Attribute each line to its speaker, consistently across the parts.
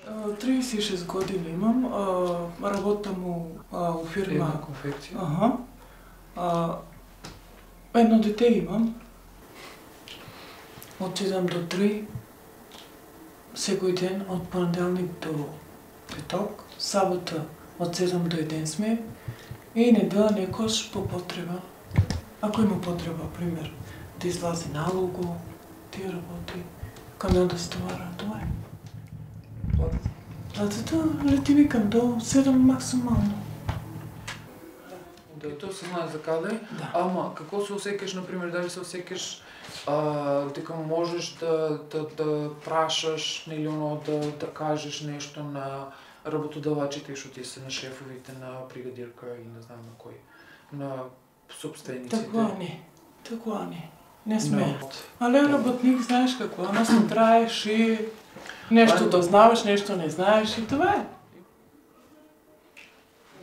Speaker 1: 36 години имам. Работам у фирма.
Speaker 2: Една конфекция.
Speaker 1: Едно дете имам. От 7 до 3. Секој ден, од понеделник до петок. Сабота од 7 до 1 сме. И недела некош по потреба. Ако има потреба, пример, да излази налого, тие работи, камион да стовара, тоа е. Платата лети викам до 7 максимално.
Speaker 2: Да, тоа се знае за каде.
Speaker 1: Да.
Speaker 2: Ама, како се осекаш, например, дали се осекаш дека можеш да прашаш, нели оно, да кажеш нешто на работодавачите, што ти се на шефовите, на бригадирка и не знам на кој, на собствениците.
Speaker 1: Такова не. Не сме. Але работник, знаеш какво, нас не траеш и нешто да знаеш, нешто не знаеш и това е.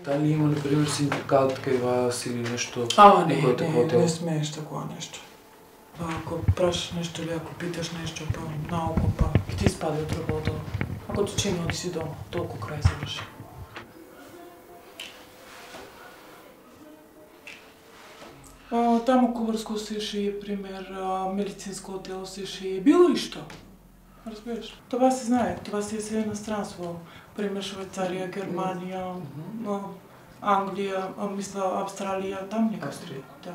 Speaker 2: Дали има, например, синдикат кај вас или нешто?
Speaker 1: Не смееш такова нешто. Ако прашаш нешто или ако питаш нешто по-наоко, ќе ти спаде од работа. Ако ти чини, оди си дома, толку крај заврши. Таму куварско се шие, пример, медицинско дело се шие, било и што. Разбираш? Това се знае, това се е се иностранство. Пример, Швейцарија, Германија, Англија, мисля, Австралија, там некаде.
Speaker 2: Австрија.
Speaker 1: Да.